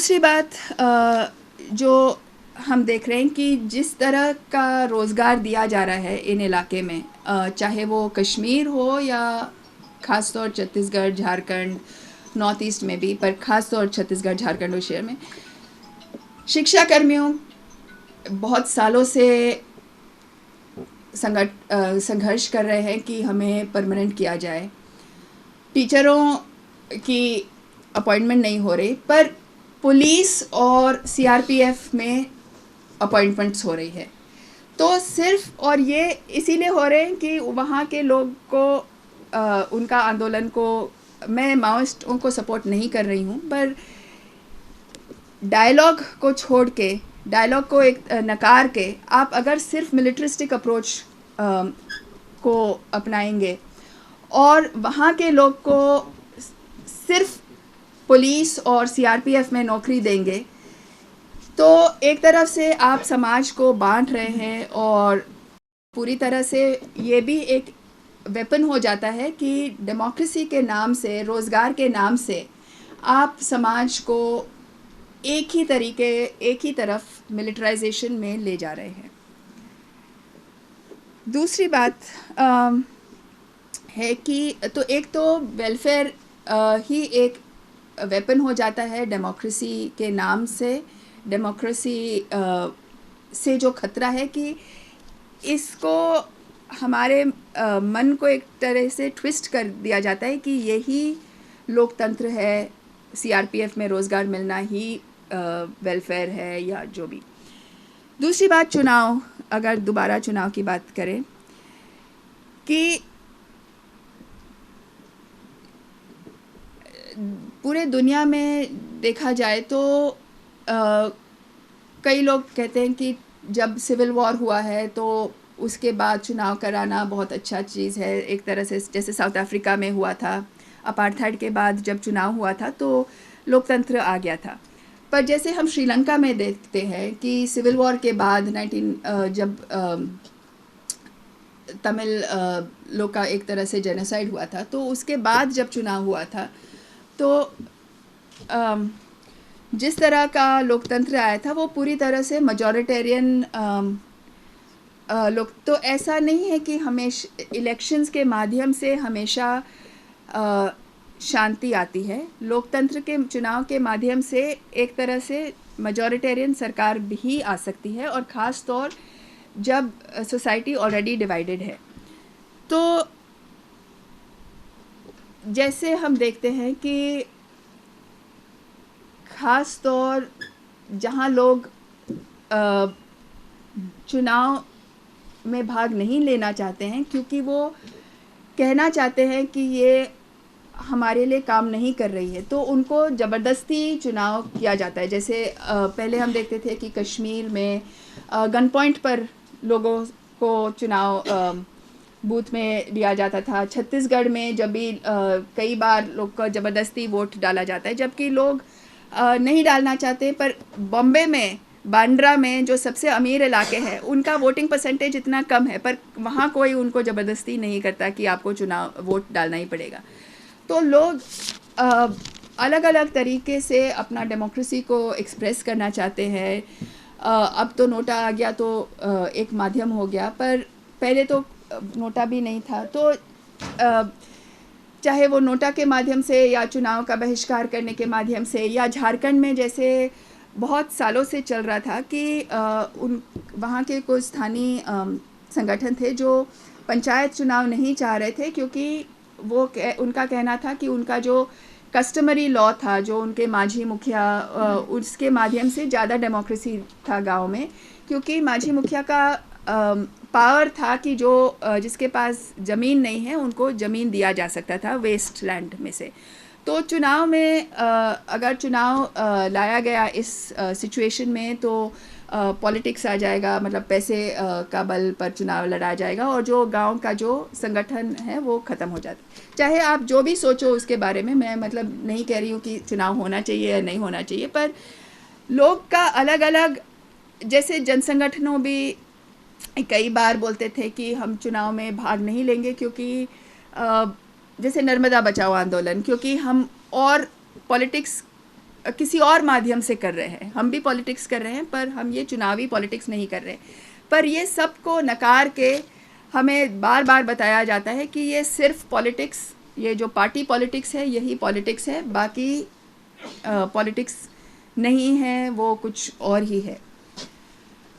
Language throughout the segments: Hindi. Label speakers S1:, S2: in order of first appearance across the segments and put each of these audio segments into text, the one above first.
S1: दूसरी बात जो हम देख रहे हैं कि जिस तरह का रोज़गार दिया जा रहा है इन इलाके में, चाहे वो कश्मीर हो या ख़ास तौर छत्तीसगढ़, झारखंड, नॉर्थ ईस्ट में भी, पर ख़ास तौर छत्तीसगढ़, झारखंड और शहर में शिक्षा कर्मियों बहुत सालों से संघर्ष कर रहे हैं कि हमें परमानेंट किया जाए। टीचरों की अपॉइंटमेंट नहीं हो रही, पर पुलिस और सीआरपीएफ में अपॉइंटमेंट्स हो रही है। तो सिर्फ और ये इसीलिए हो रहे हैं कि वहाँ के लोग को उनका आंदोलन को, मैं माओइस्टों को सपोर्ट नहीं कर रही हूँ, पर डायलॉग को छोड़ के, डायलॉग को एक नकार के आप अगर सिर्फ मिलिट्रिस्टिक अप्रोच को अपनाएंगे और वहाँ के लोग को सिर्फ पुलिस और सीआरपीएफ में नौकरी देंगे, तो एक तरफ से आप समाज को बांट रहे हैं और पूरी तरह से ये भी एक वेपन हो जाता है कि डेमोक्रेसी के नाम से, रोज़गार के नाम से आप समाज को एक ही तरफ मिलिटराइजेशन में ले जा रहे हैं। दूसरी बात है कि तो एक तो वेलफेयर ही एक वेपन हो जाता है डेमोक्रेसी के नाम से। डेमोक्रेसी से जो खतरा है कि इसको हमारे मन को एक तरह से ट्विस्ट कर दिया जाता है कि यही लोकतंत्र है, सीआरपीएफ में रोज़गार मिलना ही वेलफेयर है या जो भी। दूसरी बात, चुनाव, अगर दोबारा चुनाव की बात करें कि पूरे दुनिया में देखा जाए तो कई लोग कहते हैं कि जब सिविल वॉर हुआ है तो उसके बाद चुनाव कराना बहुत अच्छा चीज़ है। एक तरह से जैसे साउथ अफ्रीका में हुआ था, अपार्थाइड के बाद जब चुनाव हुआ था तो लोकतंत्र आ गया था। पर जैसे हम श्रीलंका में देखते हैं कि सिविल वॉर के बाद जब तमिल लोग का एक तरह से जेनोसाइड हुआ था, तो उसके बाद जब चुनाव हुआ था तो जिस तरह का लोकतंत्र आया था वो पूरी तरह से मजॉरिटेरियन लोग। तो ऐसा नहीं है कि हमेशा इलेक्शंस के माध्यम से हमेशा शांति आती है। लोकतंत्र के चुनाव के माध्यम से एक तरह से मजॉरिटेरियन सरकार भी आ सकती है, और ख़ास तौर जब सोसाइटी ऑलरेडी डिवाइडेड है। तो जैसे हम देखते हैं कि ख़ास तौर जहाँ लोग चुनाव में भाग नहीं लेना चाहते हैं क्योंकि वो कहना चाहते हैं कि ये हमारे लिए काम नहीं कर रही है, तो उनको ज़बरदस्ती चुनाव किया जाता है। जैसे पहले हम देखते थे कि कश्मीर में गन पॉइंट पर लोगों को चुनाव बूथ में लिया जाता था। छत्तीसगढ़ में जब भी कई बार लोग को ज़बरदस्ती वोट डाला जाता है, जबकि लोग नहीं डालना चाहते। पर बॉम्बे में, बांद्रा में, जो सबसे अमीर इलाके हैं, उनका वोटिंग परसेंटेज इतना कम है, पर वहाँ कोई उनको ज़बरदस्ती नहीं करता कि आपको चुनाव वोट डालना ही पड़ेगा। तो लोग अलग अलग तरीके से अपना डेमोक्रेसी को एक्सप्रेस करना चाहते हैं। अब तो नोटा आ गया तो एक माध्यम हो गया, पर पहले तो नोटा भी नहीं था। तो चाहे वो नोटा के माध्यम से या चुनाव का बहिष्कार करने के माध्यम से, या झारखंड में जैसे बहुत सालों से चल रहा था कि वहाँ के कुछ स्थानीय संगठन थे जो पंचायत चुनाव नहीं चाह रहे थे, क्योंकि उनका कहना था कि उनका जो कस्टमरी लॉ था, जो उनके माझी मुखिया, उसके माध्यम से ज़्यादा डेमोक्रेसी था गांव में, क्योंकि माझी मुखिया का पावर था कि जो जिसके पास ज़मीन नहीं है उनको ज़मीन दिया जा सकता था वेस्ट लैंड में से। तो चुनाव में अगर चुनाव लाया गया इस सिचुएशन में तो पॉलिटिक्स आ जाएगा, मतलब पैसे का बल पर चुनाव लड़ा जाएगा और जो गांव का जो संगठन है वो ख़त्म हो जाता। चाहे आप जो भी सोचो उसके बारे में, मैं मतलब नहीं कह रही हूँ कि चुनाव होना चाहिए या नहीं होना चाहिए, पर लोग का अलग अलग, जैसे जनसंगठनों भी कई बार बोलते थे कि हम चुनाव में भाग नहीं लेंगे क्योंकि जैसे नर्मदा बचाओ आंदोलन, क्योंकि हम और पॉलिटिक्स किसी और माध्यम से कर रहे हैं। हम भी पॉलिटिक्स कर रहे हैं, पर हम ये चुनावी पॉलिटिक्स नहीं कर रहे। पर ये सब को नकार के हमें बार बार बताया जाता है कि ये सिर्फ पॉलिटिक्स, ये जो पार्टी पॉलिटिक्स है यही पॉलिटिक्स है, बाकी पॉलिटिक्स नहीं है, वो कुछ और ही है।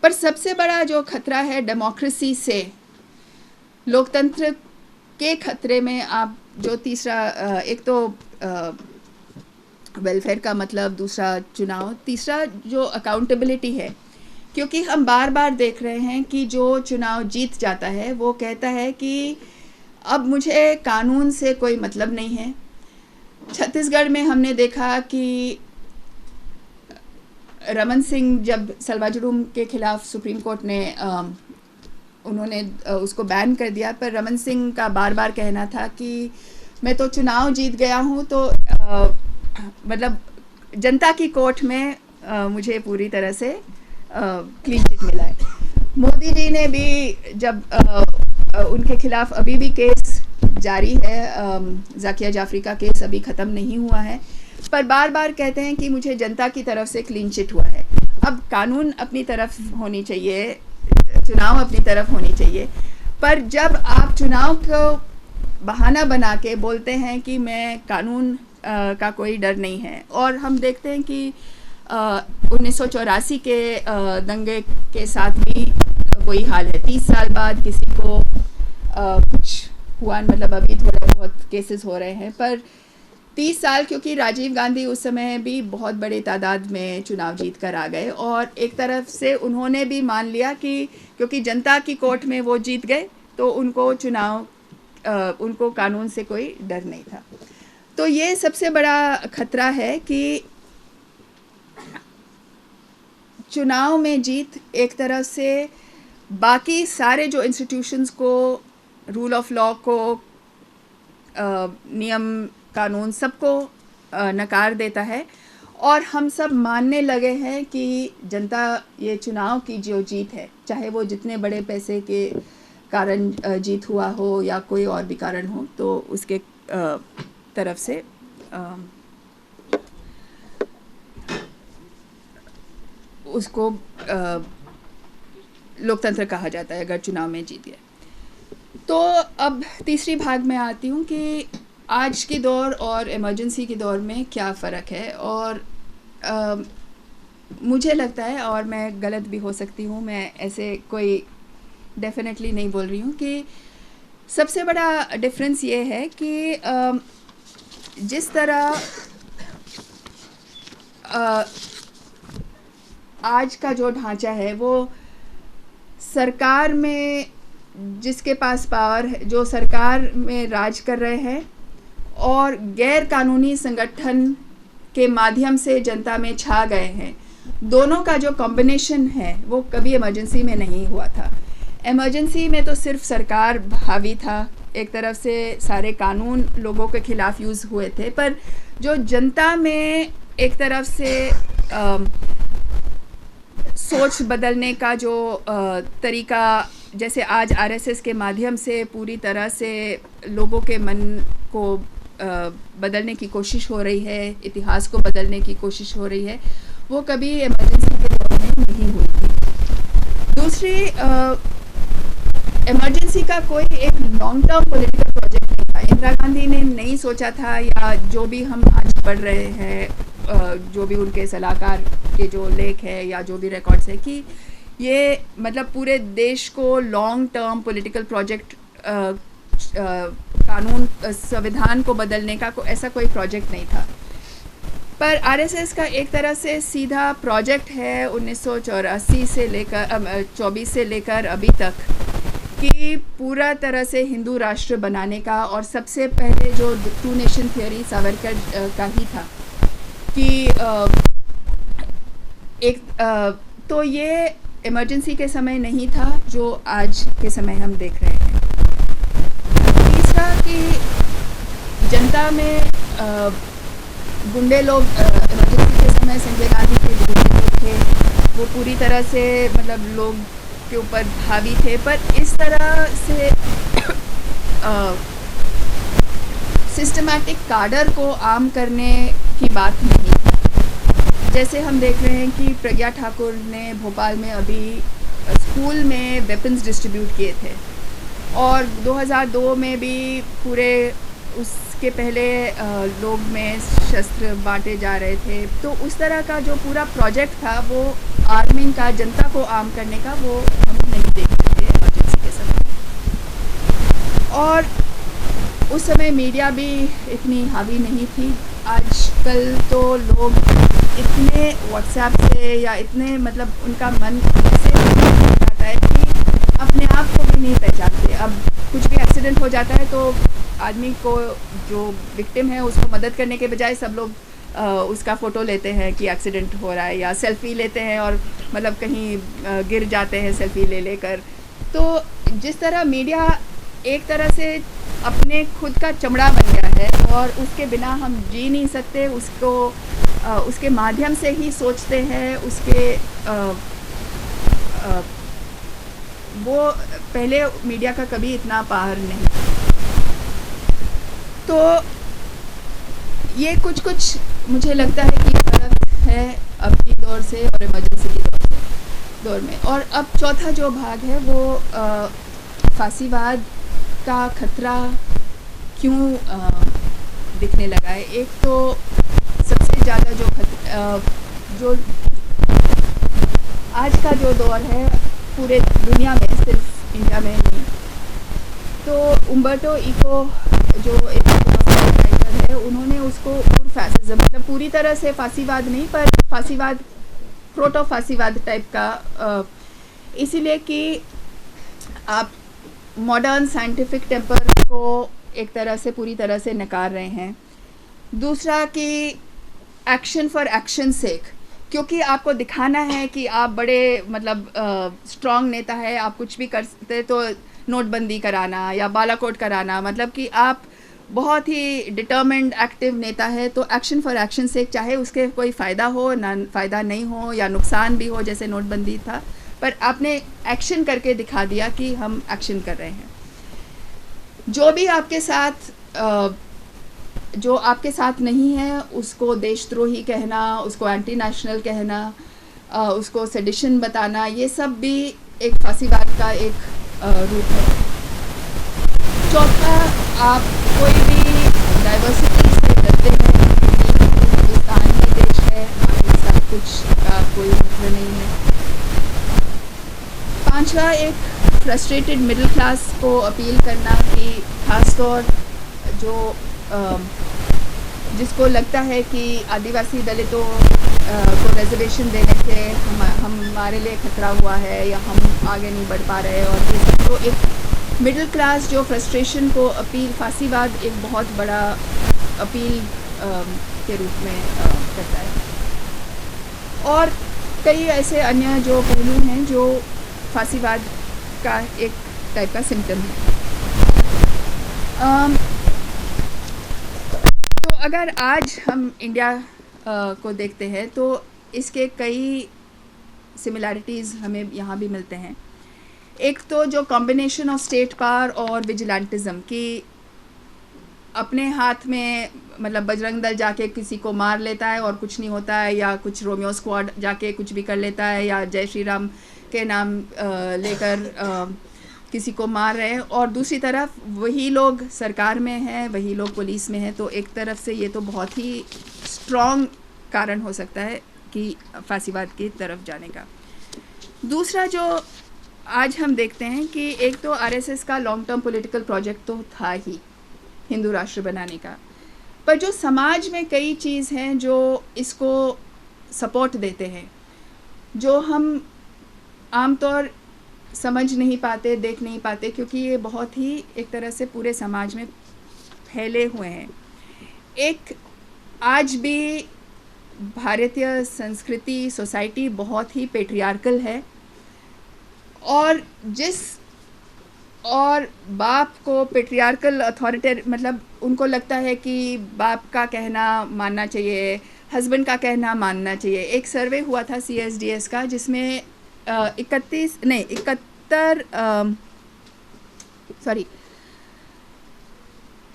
S1: पर सबसे बड़ा जो खतरा है डेमोक्रेसी से, लोकतंत्र के खतरे में, आप जो तीसरा, एक तो वेलफेयर का मतलब, दूसरा चुनाव, तीसरा जो अकाउंटेबिलिटी है। क्योंकि हम बार बार देख रहे हैं कि जो चुनाव जीत जाता है वो कहता है कि अब मुझे कानून से कोई मतलब नहीं है। छत्तीसगढ़ में हमने देखा कि रमन सिंह जब सलवाजुडूम के खिलाफ सुप्रीम कोर्ट ने उन्होंने उसको बैन कर दिया, पर रमन सिंह का बार बार कहना था कि मैं तो चुनाव जीत गया हूँ, तो मतलब जनता की कोर्ट में मुझे पूरी तरह से क्लीन चिट मिला है। मोदी जी ने भी जब उनके खिलाफ अभी भी केस जारी है, जाकिया जाफरी का केस अभी ख़त्म नहीं हुआ है, पर बार बार कहते हैं कि मुझे जनता की तरफ से क्लीन चिट हुआ है। अब कानून अपनी तरफ होनी चाहिए, चुनाव अपनी तरफ होनी चाहिए, पर जब आप चुनाव को बहाना बना के बोलते हैं कि मैं कानून का कोई डर नहीं है, और हम देखते हैं कि 1984 के दंगे के साथ भी वही हाल है। 30 साल बाद किसी को कुछ हुआ, मतलब अभी थोड़े बहुत केसेस हो रहे हैं, पर 30 साल, क्योंकि राजीव गांधी उस समय भी बहुत बड़े तादाद में चुनाव जीत कर आ गए, और एक तरफ से उन्होंने भी मान लिया कि क्योंकि जनता की कोर्ट में वो जीत गए तो उनको उनको कानून से कोई डर नहीं था। तो ये सबसे बड़ा खतरा है कि चुनाव में जीत एक तरह से बाकी सारे जो इंस्टीट्यूशंस को, रूल ऑफ लॉ को, नियम कानून सबको नकार देता है, और हम सब मानने लगे हैं कि जनता ये चुनाव की जो जीत है, चाहे वो जितने बड़े पैसे के कारण जीत हुआ हो या कोई और भी कारण हो, तो उसके तरफ से उसको लोकतंत्र कहा जाता है अगर चुनाव में जीत गए। तो अब तीसरी भाग में आती हूँ कि आज की दौर और इमरजेंसी के दौर में क्या फ़र्क है, और मुझे लगता है, और मैं गलत भी हो सकती हूँ, मैं ऐसे कोई डेफिनेटली नहीं बोल रही हूँ, कि सबसे बड़ा डिफरेंस ये है कि जिस तरह आज का जो ढांचा है वो सरकार में, जिसके पास पावर है, जो सरकार में राज कर रहे हैं, और गैर कानूनी संगठन के माध्यम से जनता में छा गए हैं, दोनों का जो कॉम्बिनेशन है वो कभी इमरजेंसी में नहीं हुआ था। इमरजेंसी में तो सिर्फ सरकार हावी था, एक तरफ से सारे कानून लोगों के खिलाफ यूज़ हुए थे, पर जो जनता में एक तरफ से सोच बदलने का जो तरीका, जैसे आज आरएसएस के माध्यम से पूरी तरह से लोगों के मन को बदलने की कोशिश हो रही है, इतिहास को बदलने की कोशिश हो रही है, वो कभी इमरजेंसी के दौर में नहीं हुई थी। दूसरी, इमरजेंसी का कोई एक लॉन्ग टर्म पॉलिटिकल प्रोजेक्ट नहीं था। इंदिरा गांधी ने नहीं सोचा था, या जो भी हम आज पढ़ रहे हैं, जो भी उनके सलाहकार के जो लेख है या जो भी रिकॉर्ड्स है, कि ये मतलब पूरे देश को लॉन्ग टर्म पॉलिटिकल प्रोजेक्ट, कानून, संविधान को बदलने का ऐसा कोई प्रोजेक्ट नहीं था। पर आरएसएस का एक तरह से सीधा प्रोजेक्ट है 1984 से लेकर 24 से लेकर अभी तक, कि पूरा तरह से हिंदू राष्ट्र बनाने का, और सबसे पहले जो टू नेशन थियोरी सावरकर का ही था कि तो ये इमरजेंसी के समय नहीं था जो आज के समय हम देख रहे हैं। तीसरा कि जनता में गुंडे लोग, इमरजेंसी के समय संजय गांधी के गुंडे लोग थे, वो पूरी तरह से मतलब लोग के ऊपर हावी थे, पर इस तरह से सिस्टमैटिक काडर को आम करने की बात नहीं थी। जैसे हम देख रहे हैं कि प्रज्ञा ठाकुर ने भोपाल में अभी स्कूल में वेपन्स डिस्ट्रीब्यूट किए थे, और 2002 में भी पूरे उसके पहले लोग में शस्त्र बांटे जा रहे थे। तो उस तरह का जो पूरा प्रोजेक्ट था वो आर्मिंग का, जनता को आर्म करने का, वो हम नहीं देख सकते इमरजेंसी के समय। और उस समय मीडिया भी इतनी हावी नहीं थी। आजकल तो लोग इतने व्हाट्सएप से या इतने मतलब उनका मन ऐसे जाता है कि अपने आप को भी नहीं पहचानते। अब कुछ भी एक्सीडेंट हो जाता है तो आदमी को, जो विक्टिम है, उसको मदद करने के बजाय सब लोग उसका फ़ोटो लेते हैं कि एक्सीडेंट हो रहा है, या सेल्फ़ी लेते हैं और मतलब कहीं गिर जाते हैं सेल्फ़ी ले लेकर। तो जिस तरह मीडिया एक तरह से अपने खुद का चमड़ा बन गया है और उसके बिना हम जी नहीं सकते, उसको उसके माध्यम से ही सोचते हैं, उसके वो पहले मीडिया का कभी इतना पावर नहीं। तो ये कुछ मुझे लगता है कि फर्क है अब की दौर से और इमरजेंसी के दौर में। और अब चौथा जो भाग है वो फांसीवाद का खतरा क्यों दिखने लगा है। एक तो सबसे ज़्यादा जो आज का जो दौर है पूरे दुनिया में, सिर्फ इंडिया में नहीं, तो उम्बर्टो इको जो एक राइटर है, उन्होंने उसको फैसिज्म, मतलब पूरी तरह से फांसीवाद नहीं, पर फांसीवाद, प्रोटो फांसीवाद टाइप का, इसीलिए कि आप मॉडर्न साइंटिफिक टेम्पर को एक तरह से पूरी तरह से नकार रहे हैं। दूसरा कि एक्शन फॉर एक्शन सेक, क्योंकि आपको दिखाना है कि आप बड़े मतलब स्ट्रॉन्ग नेता है, आप कुछ भी कर सकते, तो नोटबंदी कराना या बालाकोट कराना, मतलब कि आप बहुत ही डिटर्मिन्ड एक्टिव नेता है, तो एक्शन फॉर एक्शन सेक, चाहे उसके कोई फ़ायदा हो ना फ़ायदा नहीं हो या नुकसान भी हो, जैसे नोटबंदी था, पर आपने एक्शन करके दिखा दिया कि हम एक्शन कर रहे हैं। जो भी आपके साथ जो आपके साथ नहीं है उसको देशद्रोही कहना, उसको एंटी नेशनल कहना, उसको सेडिशन बताना, ये सब भी एक फांसीवाद का एक रूप है। चौथा, आप कोई भी डाइवर्सिटी से डरते हैं, हिंदुस्तान ही देश है, बाकी सब कुछ का कोई मतलब नहीं है। पांचवा, एक फ्रस्ट्रेटेड मिडिल क्लास को अपील करना कि खासतौर जो जिसको लगता है कि आदिवासी दलितों को रिजर्वेशन देने से हमारे लिए खतरा हुआ है या हम आगे नहीं बढ़ पा रहे, और ये सब, तो एक मिडिल क्लास जो फ्रस्ट्रेशन को अपील, फांसीवाद एक बहुत बड़ा अपील के रूप में करता है। और कई ऐसे अन्य जो पहलू हैं जो फांसीवाद का एक टाइप का सिम्टम है। तो अगर आज हम इंडिया को देखते हैं तो इसके कई सिमिलैरिटीज़ हमें यहाँ भी मिलते हैं। एक तो जो कॉम्बिनेशन ऑफ स्टेट पावर और विजिलेंटिज्म की, अपने हाथ में मतलब बजरंग दल जाके किसी को मार लेता है और कुछ नहीं होता है, या कुछ रोमियो स्क्वाड जाके कुछ भी कर लेता है, या जय श्री राम के नाम लेकर किसी को मार रहे हैं, और दूसरी तरफ वही लोग सरकार में हैं, वही लोग पुलिस में हैं। तो एक तरफ से ये तो बहुत ही स्ट्रॉन्ग कारण हो सकता है कि फांसीवाद की तरफ जाने का। दूसरा जो आज हम देखते हैं कि एक तो आरएसएस का लॉन्ग टर्म पॉलिटिकल प्रोजेक्ट तो था ही हिंदू राष्ट्र बनाने का, पर जो समाज में कई चीज़ हैं जो इसको सपोर्ट देते हैं, जो हम आमतौर समझ नहीं पाते, देख नहीं पाते, क्योंकि ये बहुत ही एक तरह से पूरे समाज में फैले हुए हैं। एक, आज भी भारतीय संस्कृति, सोसाइटी बहुत ही पेट्रियार्कल है, और बाप को पेट्रियार्कल अथॉरिटी, मतलब उनको लगता है कि बाप का कहना मानना चाहिए, हस्बैंड का कहना मानना चाहिए। एक सर्वे हुआ था CSDS का, जिसमें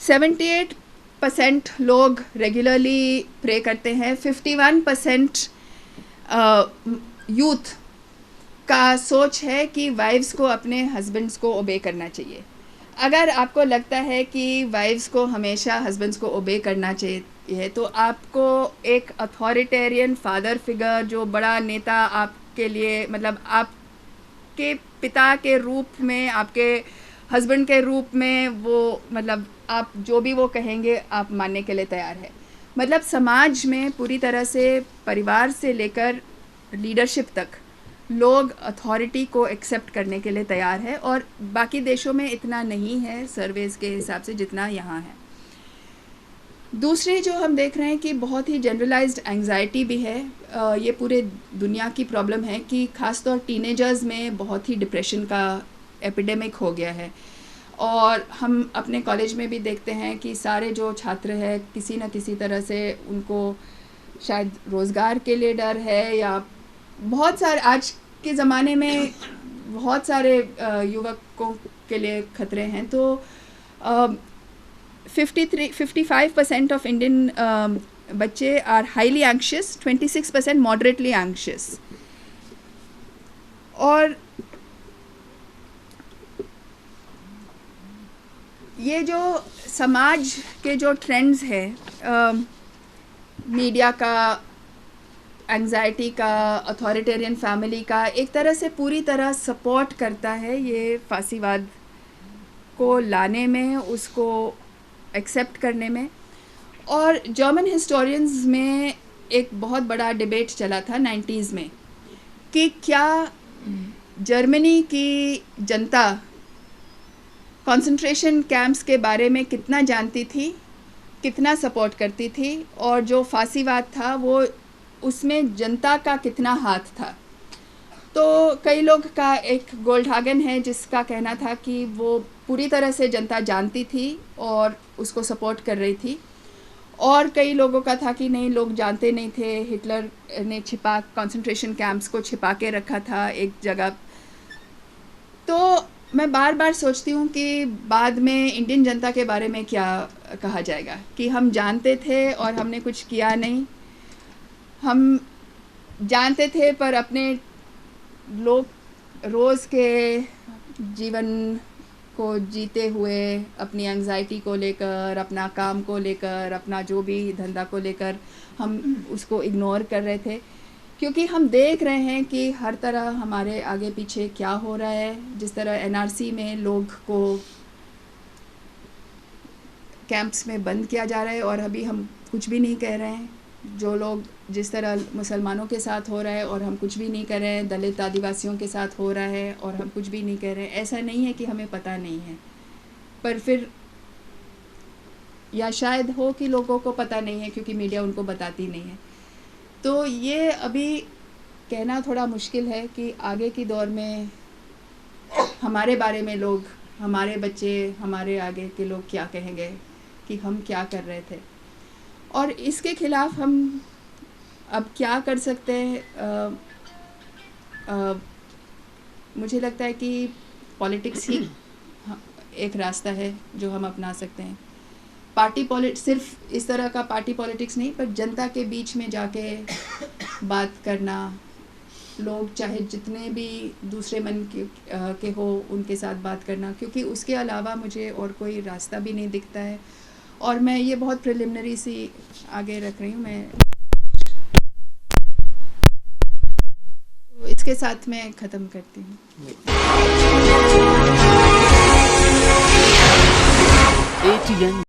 S1: 78% लोग रेगुलरली प्रे करते हैं, 51% यूथ का सोच है कि वाइफ्स को अपने हस्बैंड्स को ओबे करना चाहिए। अगर आपको लगता है कि वाइफ्स को हमेशा हस्बैंड्स को ओबे करना चाहिए तो आपको एक अथॉरिटेरियन फादर फिगर, जो बड़ा नेता आपके लिए, मतलब आपके पिता के रूप में, आपके हस्बैंड के रूप में, वो मतलब आप जो भी वो कहेंगे आप मानने के लिए तैयार है। मतलब समाज में पूरी तरह से, परिवार से लेकर लीडरशिप तक, लोग अथॉरिटी को एक्सेप्ट करने के लिए तैयार है, और बाकी देशों में इतना नहीं है सर्वेज के हिसाब से जितना यहाँ है। दूसरी जो हम देख रहे हैं कि बहुत ही जनरलाइज्ड एंग्जाइटी भी है। ये पूरे दुनिया की प्रॉब्लम है कि ख़ासतौर टीनेजर्स में बहुत ही डिप्रेशन का एपिडेमिक हो गया है। और हम अपने कॉलेज में भी देखते हैं कि सारे जो छात्र हैं किसी न किसी तरह से उनको शायद रोज़गार के लिए डर है, या बहुत सारे आज के ज़माने में बहुत सारे युवकों के लिए खतरे हैं। तो 55% ऑफ इंडियन बच्चे are highly anxious, 26% moderately anxious. और ये जो समाज के जो ट्रेंड्स है, मीडिया का, एंग्जाइटी का, अथॉरिटेरियन फैमिली का, एक तरह से पूरी तरह सपोर्ट करता है ये फांसीवाद को लाने में, उसको एक्सेप्ट करने में। और जर्मन हिस्टोरियंस में एक बहुत बड़ा डिबेट चला था 90s में कि क्या जर्मनी की जनता कंसंट्रेशन कैंप्स के बारे में कितना जानती थी, कितना सपोर्ट करती थी, और जो फांसीवाद था वो उसमें जनता का कितना हाथ था। तो कई लोग का, एक गोल्डहागन है जिसका कहना था कि वो पूरी तरह से जनता जानती थी और उसको सपोर्ट कर रही थी, और कई लोगों का था कि नहीं, लोग जानते नहीं थे, हिटलर ने कंसंट्रेशन कैंप्स को छिपा के रखा था एक जगह। तो मैं बार बार सोचती हूँ कि बाद में इंडियन जनता के बारे में क्या कहा जाएगा कि हम जानते थे और हमने कुछ किया नहीं। हम जानते थे पर अपने लोग रोज़ के जीवन को जीते हुए, अपनी एंग्जाइटी को लेकर, अपना काम को लेकर, अपना जो भी धंधा को लेकर हम उसको इग्नोर कर रहे थे, क्योंकि हम देख रहे हैं कि हर तरह हमारे आगे पीछे क्या हो रहा है। जिस तरह एनआरसी में लोग को कैंप्स में बंद किया जा रहा है और अभी हम कुछ भी नहीं कह रहे हैं। जो लोग, जिस तरह मुसलमानों के साथ हो रहा है और हम कुछ भी नहीं कर रहे हैं, दलित आदिवासियों के साथ हो रहा है और हम कुछ भी नहीं कह रहे हैं। ऐसा नहीं है कि हमें पता नहीं है, पर फिर, या शायद हो कि लोगों को पता नहीं है क्योंकि मीडिया उनको बताती नहीं है। तो ये अभी कहना थोड़ा मुश्किल है कि आगे की दौर में हमारे बारे में लोग, हमारे बच्चे, हमारे आगे के लोग क्या कहेंगे कि हम क्या कर रहे थे, और इसके खिलाफ हम अब क्या कर सकते हैं। मुझे लगता है कि पॉलिटिक्स ही एक रास्ता है जो हम अपना सकते हैं। सिर्फ इस तरह का पार्टी पॉलिटिक्स नहीं, पर जनता के बीच में जाके बात करना, लोग चाहे जितने भी दूसरे मन के हो उनके साथ बात करना, क्योंकि उसके अलावा मुझे और कोई रास्ता भी नहीं दिखता है। और मैं ये बहुत प्रिलिमिनरी सी आगे रख रही हूँ। मैं इसके साथ मैं ख़त्म करती हूँ।
S2: ATN